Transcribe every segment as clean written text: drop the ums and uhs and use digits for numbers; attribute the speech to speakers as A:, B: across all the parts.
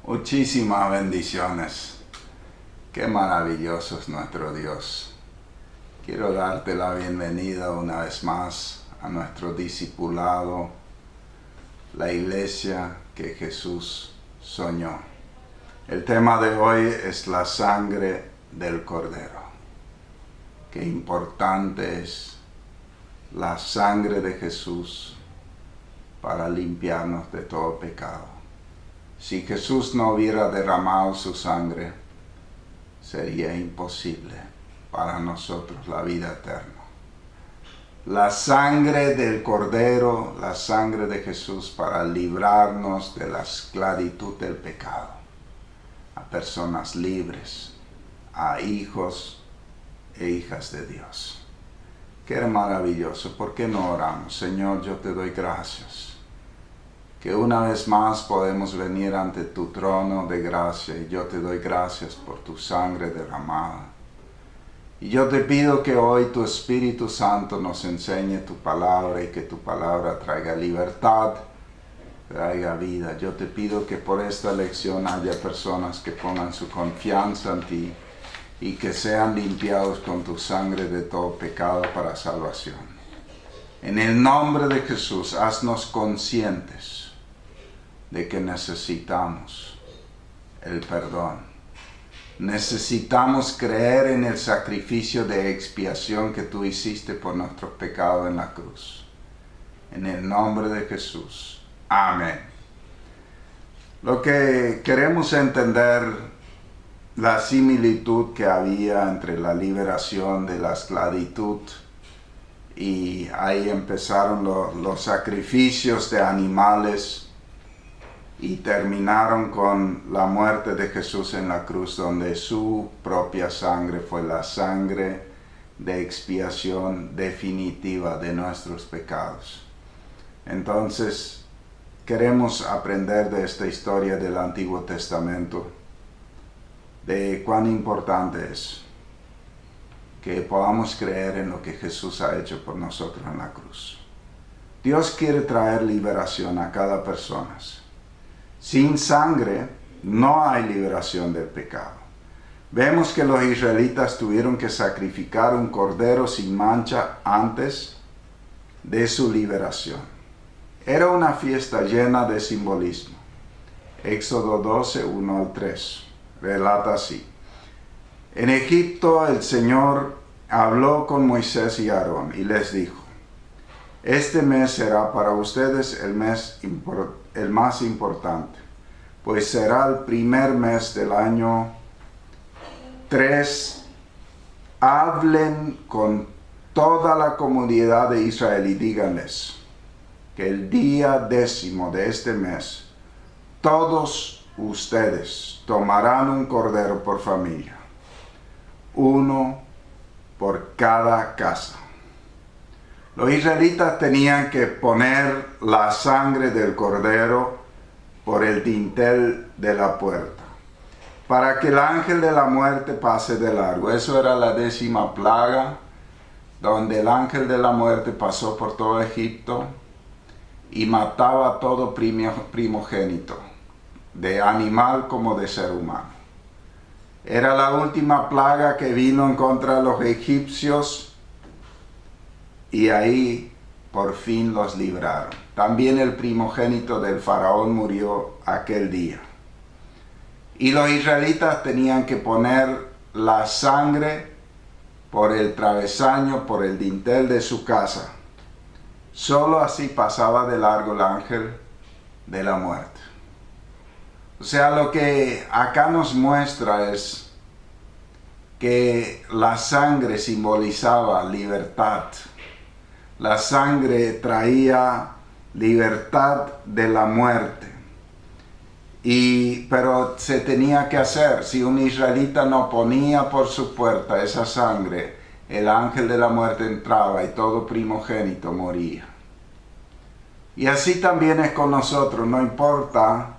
A: Muchísimas bendiciones. Qué maravilloso es nuestro Dios. Quiero darte la bienvenida una vez más a nuestro discipulado, la iglesia que Jesús soñó. El tema de hoy es la sangre del Cordero. Qué importante es la sangre de Jesús para limpiarnos de todo pecado. Si Jesús no hubiera derramado su sangre, sería imposible para nosotros la vida eterna. La sangre del Cordero, la sangre de Jesús para librarnos de la esclavitud del pecado, a personas libres, a hijos e hijas de Dios. Qué maravilloso. ¿Por qué no oramos? Señor, yo te doy gracias que una vez más podemos venir ante tu trono de gracia, y yo te doy gracias por tu sangre derramada. Y yo te pido que hoy tu Espíritu Santo nos enseñe tu palabra y que tu palabra traiga libertad, traiga vida. Yo te pido que por esta lección haya personas que pongan su confianza en ti y que sean limpiados con tu sangre de todo pecado para salvación. En el nombre de Jesús, haznos conscientes de que necesitamos el perdón. Necesitamos creer en el sacrificio de expiación que tú hiciste por nuestros pecados en la cruz. En el nombre de Jesús. Amén. Lo que queremos entender, la similitud que había entre la liberación de la esclavitud, y ahí empezaron los sacrificios de animales, y terminaron con la muerte de Jesús en la cruz, donde su propia sangre fue la sangre de expiación definitiva de nuestros pecados. Entonces, queremos aprender de esta historia del Antiguo Testamento, de cuán importante es que podamos creer en lo que Jesús ha hecho por nosotros en la cruz. Dios quiere traer liberación a cada persona. Sin sangre no hay liberación del pecado. Vemos que los israelitas tuvieron que sacrificar un cordero sin mancha antes de su liberación. Era una fiesta llena de simbolismo. Éxodo 12, 1 al 3, relata así. En Egipto el Señor habló con Moisés y Aarón y les dijo: este mes será para ustedes el más importante, pues será el primer mes del año 3. Hablen con toda la comunidad de Israel y díganles que el día 10º de este mes, todos ustedes tomarán un cordero por familia, uno por cada casa. Los israelitas tenían que poner la sangre del cordero por el dintel de la puerta, para que el ángel de la muerte pase de largo. Eso era la 10ª plaga, donde el ángel de la muerte pasó por todo Egipto y mataba a todo primogénito, de animal como de ser humano. Era la última plaga que vino en contra de los egipcios, y ahí por fin los libraron. También el primogénito del faraón murió aquel día. Y los israelitas tenían que poner la sangre por el travesaño, por el dintel de su casa. Solo así pasaba de largo el ángel de la muerte. O sea, lo que acá nos muestra es que la sangre simbolizaba libertad. La sangre traía libertad de la muerte. Pero se tenía que hacer. Si un israelita no ponía por su puerta esa sangre, el ángel de la muerte entraba y todo primogénito moría. Y así también es con nosotros. No importa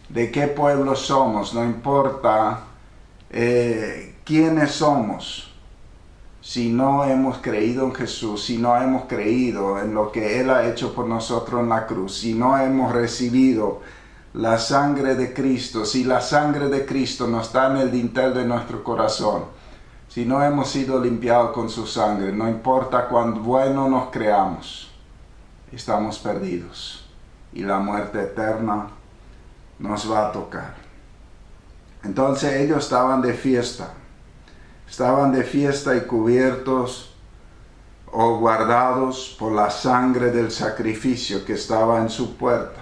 A: de qué pueblo somos, no importa ¿quiénes somos? Si no hemos creído en Jesús, si no hemos creído en lo que Él ha hecho por nosotros en la cruz, si no hemos recibido la sangre de Cristo, si la sangre de Cristo no está en el dintel de nuestro corazón, si no hemos sido limpiados con su sangre, no importa cuán bueno nos creamos, estamos perdidos y la muerte eterna nos va a tocar. Entonces ellos estaban de fiesta y cubiertos o guardados por la sangre del sacrificio que estaba en su puerta,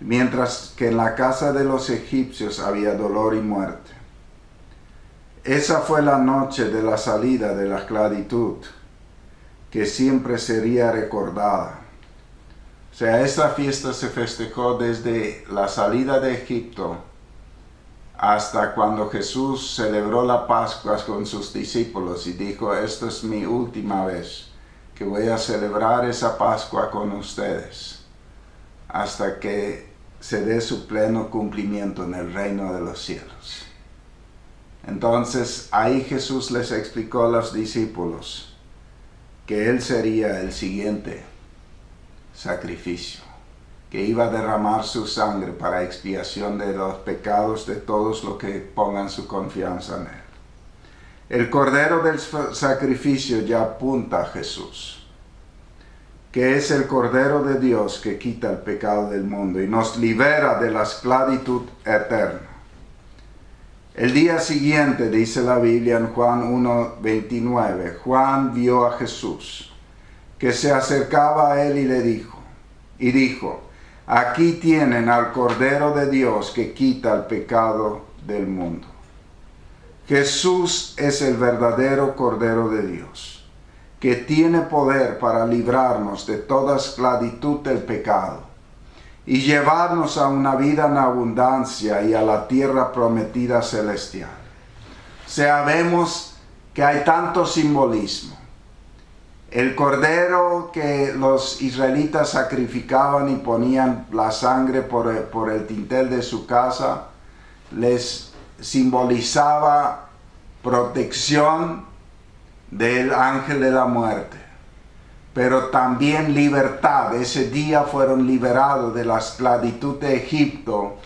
A: mientras que en la casa de los egipcios había dolor y muerte. Esa fue la noche de la salida de la esclavitud, que siempre sería recordada. O sea, esta fiesta se festejó desde la salida de Egipto hasta cuando Jesús celebró la Pascua con sus discípulos y dijo, esta es mi última vez que voy a celebrar esa Pascua con ustedes, hasta que se dé su pleno cumplimiento en el reino de los cielos. Entonces ahí Jesús les explicó a los discípulos que Él sería el siguiente sacrificio, que iba a derramar su sangre para expiación de los pecados de todos los que pongan su confianza en Él. El cordero del sacrificio ya apunta a Jesús, que es el cordero de Dios que quita el pecado del mundo y nos libera de la esclavitud eterna. El día siguiente, dice la Biblia en Juan 1:29, Juan vio a Jesús, que se acercaba a él y dijo, aquí tienen al Cordero de Dios que quita el pecado del mundo. Jesús es el verdadero Cordero de Dios, que tiene poder para librarnos de toda esclavitud del pecado y llevarnos a una vida en abundancia y a la tierra prometida celestial. O sea, vemos que hay tanto simbolismo. El cordero que los israelitas sacrificaban y ponían la sangre por el dintel de su casa, les simbolizaba protección del ángel de la muerte, pero también libertad. Ese día fueron liberados de la esclavitud de Egipto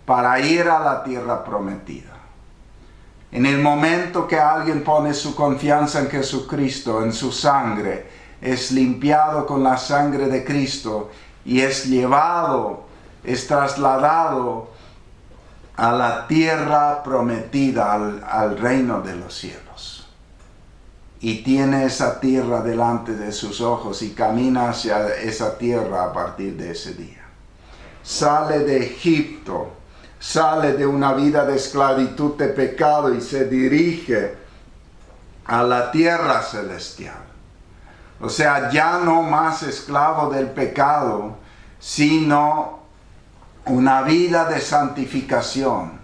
A: para ir a la tierra prometida. En el momento que alguien pone su confianza en Jesucristo, en su sangre, es limpiado con la sangre de Cristo y es llevado, es trasladado a la tierra prometida, al reino de los cielos. Y tiene esa tierra delante de sus ojos y camina hacia esa tierra a partir de ese día. Sale de Egipto, sale de una vida de esclavitud de pecado y se dirige a la tierra celestial. O sea, ya no más esclavo del pecado, sino una vida de santificación,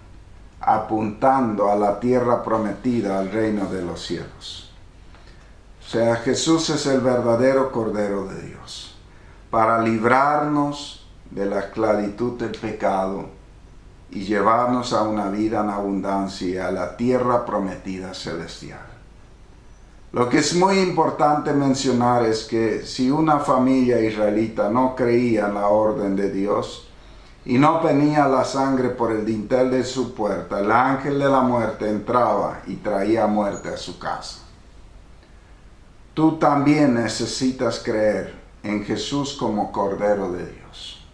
A: apuntando a la tierra prometida, al reino de los cielos. O sea, Jesús es el verdadero Cordero de Dios, para librarnos de la esclavitud del pecado y llevarnos a una vida en abundancia, a la tierra prometida celestial. Lo que es muy importante mencionar es que si una familia israelita no creía en la orden de Dios y no ponía la sangre por el dintel de su puerta, el ángel de la muerte entraba y traía muerte a su casa. Tú también necesitas creer en Jesús como Cordero de Dios,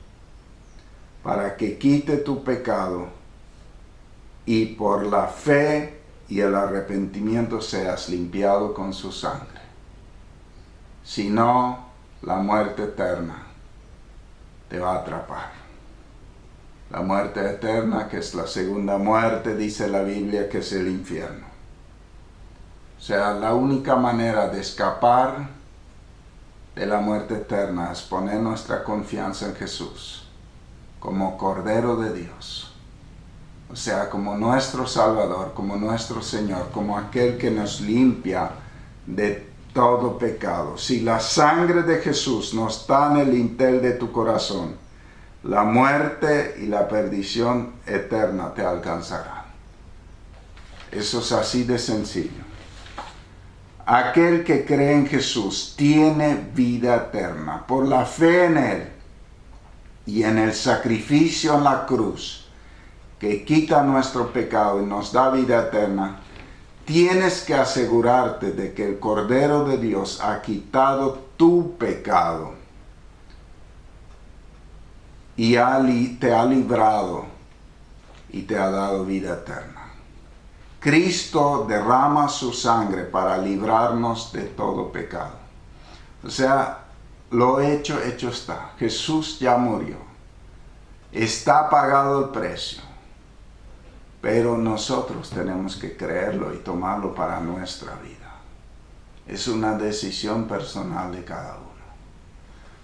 A: para que quite tu pecado y por la fe y el arrepentimiento seas limpiado con su sangre. Si no, la muerte eterna te va a atrapar. La muerte eterna, que es la segunda muerte, dice la Biblia, que es el infierno. O sea, la única manera de escapar de la muerte eterna es poner nuestra confianza en Jesús como Cordero de Dios. O sea, como nuestro Salvador, como nuestro Señor, como aquel que nos limpia de todo pecado. Si la sangre de Jesús no está en el dintel de tu corazón, la muerte y la perdición eterna te alcanzarán. Eso es así de sencillo. Aquel que cree en Jesús tiene vida eterna por la fe en Él y en el sacrificio en la cruz que quita nuestro pecado y nos da vida eterna. Tienes que asegurarte de que el Cordero de Dios ha quitado tu pecado y te ha librado y te ha dado vida eterna. Cristo derrama su sangre para librarnos de todo pecado. O sea, lo hecho está. Jesús ya murió. Está pagado el precio. Pero nosotros tenemos que creerlo y tomarlo para nuestra vida. Es una decisión personal de cada uno.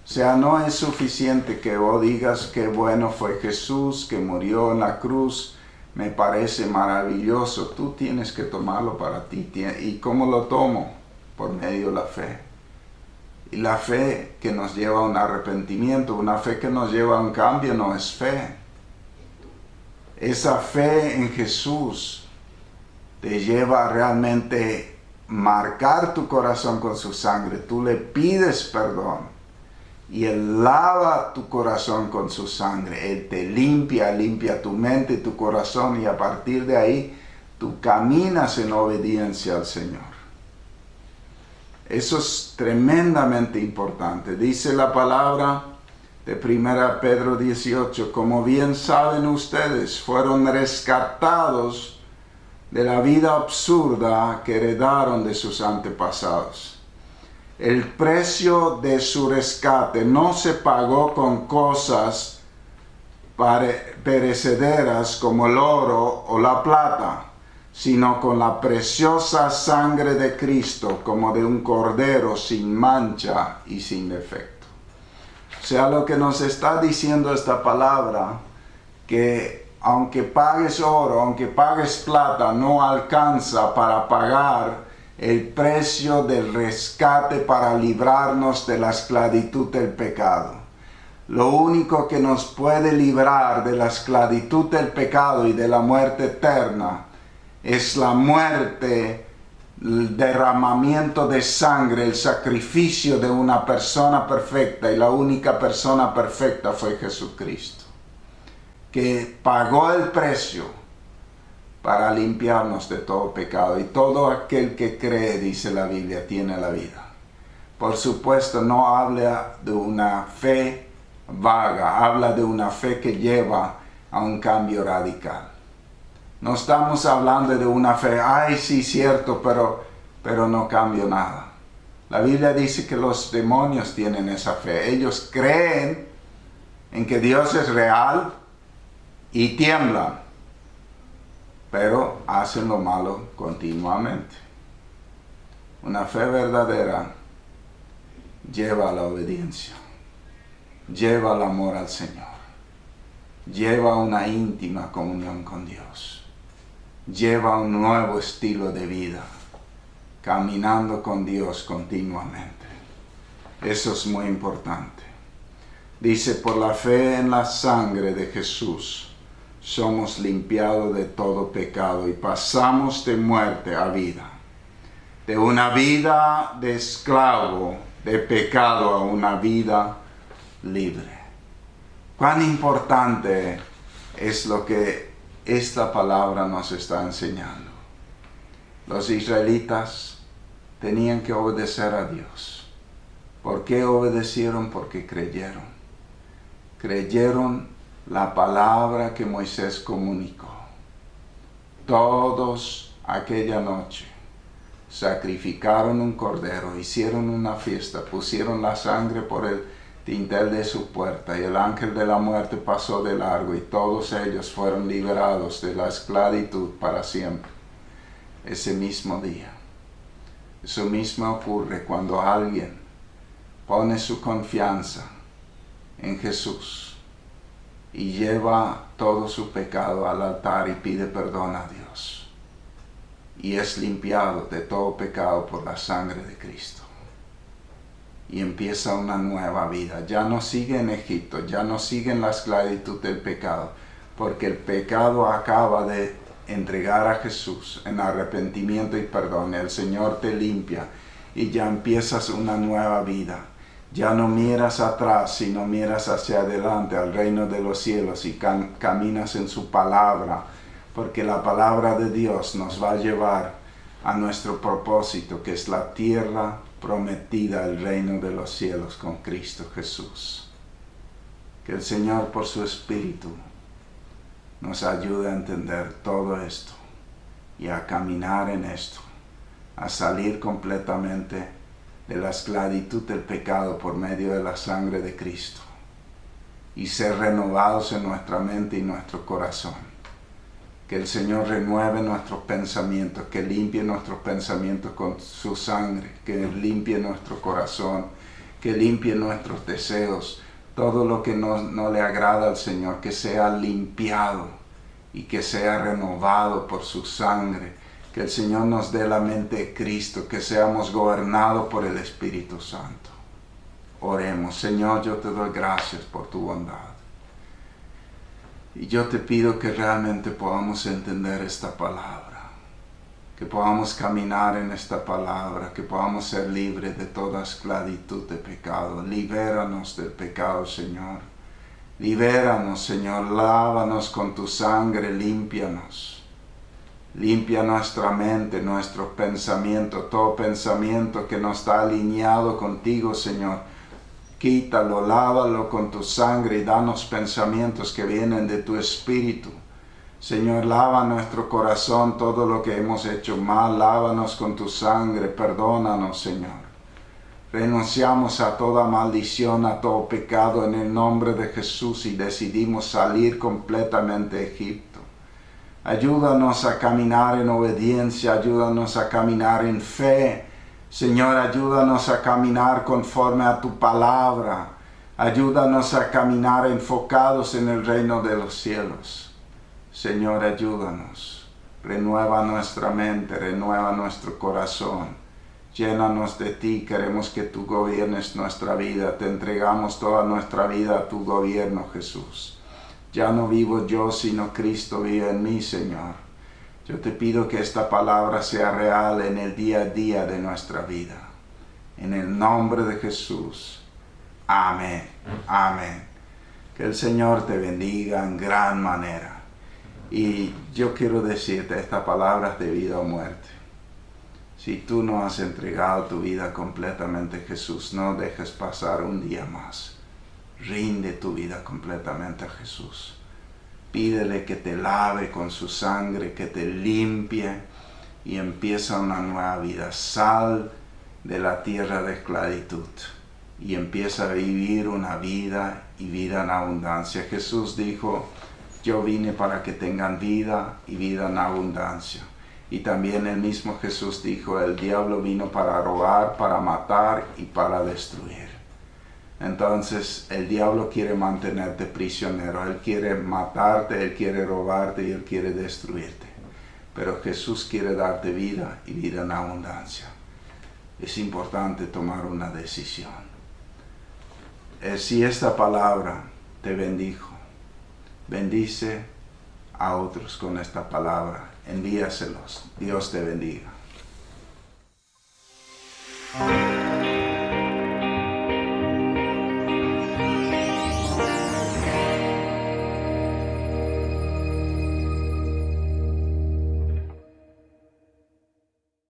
A: O sea, no es suficiente que vos digas que bueno fue Jesús, que murió en la cruz, me parece maravilloso. Tú tienes que tomarlo para ti. ¿Y cómo lo tomo? Por medio de la fe. Y la fe que nos lleva a un arrepentimiento, una fe que nos lleva a un cambio, no es fe. Esa fe en Jesús te lleva a realmente marcar tu corazón con su sangre. Tú le pides perdón y Él lava tu corazón con su sangre. Él te limpia tu mente y tu corazón, y a partir de ahí tú caminas en obediencia al Señor. Eso es tremendamente importante. Dice la palabra de 1 Pedro 18, como bien saben ustedes, fueron rescatados de la vida absurda que heredaron de sus antepasados. El precio de su rescate no se pagó con cosas perecederas como el oro o la plata, sino con la preciosa sangre de Cristo, como de un cordero sin mancha y sin defecto. O sea, lo que nos está diciendo esta palabra, que aunque pagues oro, aunque pagues plata, no alcanza para pagar el precio del rescate para librarnos de la esclavitud del pecado. Lo único que nos puede librar de la esclavitud del pecado y de la muerte eterna es la muerte, el derramamiento de sangre, el sacrificio de una persona perfecta, y la única persona perfecta fue Jesucristo, que pagó el precio para limpiarnos de todo pecado. Y todo aquel que cree, dice la Biblia, tiene la vida. Por supuesto, no habla de una fe vaga, habla de una fe que lleva a un cambio radical. No estamos hablando de una fe, ay sí, cierto, pero no cambio nada. La Biblia dice que los demonios tienen esa fe. Ellos creen en que Dios es real y tiemblan, pero hacen lo malo continuamente. Una fe verdadera lleva a la obediencia, lleva al amor al Señor, lleva a una íntima comunión con Dios, lleva a un nuevo estilo de vida, caminando con Dios continuamente. Eso es muy importante. Dice, por la fe en la sangre de Jesús, somos limpiados de todo pecado y pasamos de muerte a vida. De una vida de esclavo, de pecado, a una vida libre. Cuán importante es lo que esta palabra nos está enseñando. Los israelitas tenían que obedecer a Dios. ¿Por qué obedecieron? Porque creyeron. Creyeron la palabra que Moisés comunicó. Todos aquella noche sacrificaron un cordero, hicieron una fiesta, pusieron la sangre por el dintel de su puerta, y el ángel de la muerte pasó de largo, y todos ellos fueron liberados de la esclavitud para siempre. Ese mismo día. Eso mismo ocurre cuando alguien pone su confianza en Jesús y lleva todo su pecado al altar y pide perdón a Dios, y es limpiado de todo pecado por la sangre de Cristo, y empieza una nueva vida. Ya no sigue en Egipto, ya no sigue en la esclavitud del pecado, porque el pecado acaba de entregar a Jesús en arrepentimiento y perdón, el Señor te limpia y ya empiezas una nueva vida. Ya no miras atrás, sino miras hacia adelante al reino de los cielos y caminas en su palabra, porque la palabra de Dios nos va a llevar a nuestro propósito, que es la tierra prometida, el reino de los cielos con Cristo Jesús. Que el Señor por su Espíritu nos ayude a entender todo esto y a caminar en esto, a salir completamente de la esclavitud del pecado por medio de la sangre de Cristo y ser renovados en nuestra mente y nuestro corazón. Que el Señor renueve nuestros pensamientos, que limpie nuestros pensamientos con su sangre, que limpie nuestro corazón, que limpie nuestros deseos, todo lo que no le agrada al Señor, que sea limpiado y que sea renovado por su sangre. Que el Señor nos dé la mente de Cristo, que seamos gobernados por el Espíritu Santo. Oremos. Señor, yo te doy gracias por tu bondad. Y yo te pido que realmente podamos entender esta palabra, que podamos caminar en esta palabra, que podamos ser libres de toda esclavitud de pecado. Libéranos del pecado, Señor. Libéranos, Señor. Lávanos con tu sangre, límpianos. Limpia nuestra mente, nuestros pensamientos, todo pensamiento que no está alineado contigo, Señor. Quítalo, lávalo con tu sangre y danos pensamientos que vienen de tu Espíritu. Señor, lava nuestro corazón todo lo que hemos hecho mal, lávanos con tu sangre, perdónanos, Señor. Renunciamos a toda maldición, a todo pecado en el nombre de Jesús y decidimos salir completamente de Egipto. Ayúdanos a caminar en obediencia, ayúdanos a caminar en fe. Señor, ayúdanos a caminar conforme a tu palabra. Ayúdanos a caminar enfocados en el reino de los cielos. Señor, ayúdanos. Renueva nuestra mente, renueva nuestro corazón. Llénanos de ti, queremos que tú gobiernes nuestra vida. Te entregamos toda nuestra vida a tu gobierno, Jesús. Ya no vivo yo, sino Cristo vive en mí, Señor. Yo te pido que esta palabra sea real en el día a día de nuestra vida. En el nombre de Jesús. Amén. Amén. Que el Señor te bendiga en gran manera. Y yo quiero decirte estas palabras de vida o muerte. Si tú no has entregado tu vida completamente a Jesús, no dejes pasar un día más. Rinde tu vida completamente a Jesús. Pídele que te lave con su sangre, que te limpie y empieza una nueva vida. Sal de la tierra de esclavitud y empieza a vivir una vida y vida en abundancia. Jesús dijo, yo vine para que tengan vida y vida en abundancia. Y también el mismo Jesús dijo, el diablo vino para robar, para matar y para destruir. Entonces el diablo quiere mantenerte prisionero, él quiere matarte, él quiere robarte y él quiere destruirte. Pero Jesús quiere darte vida y vida en abundancia. Es importante tomar una decisión. Si esta palabra te bendijo, bendice a otros con esta palabra, envíaselos. Dios te bendiga.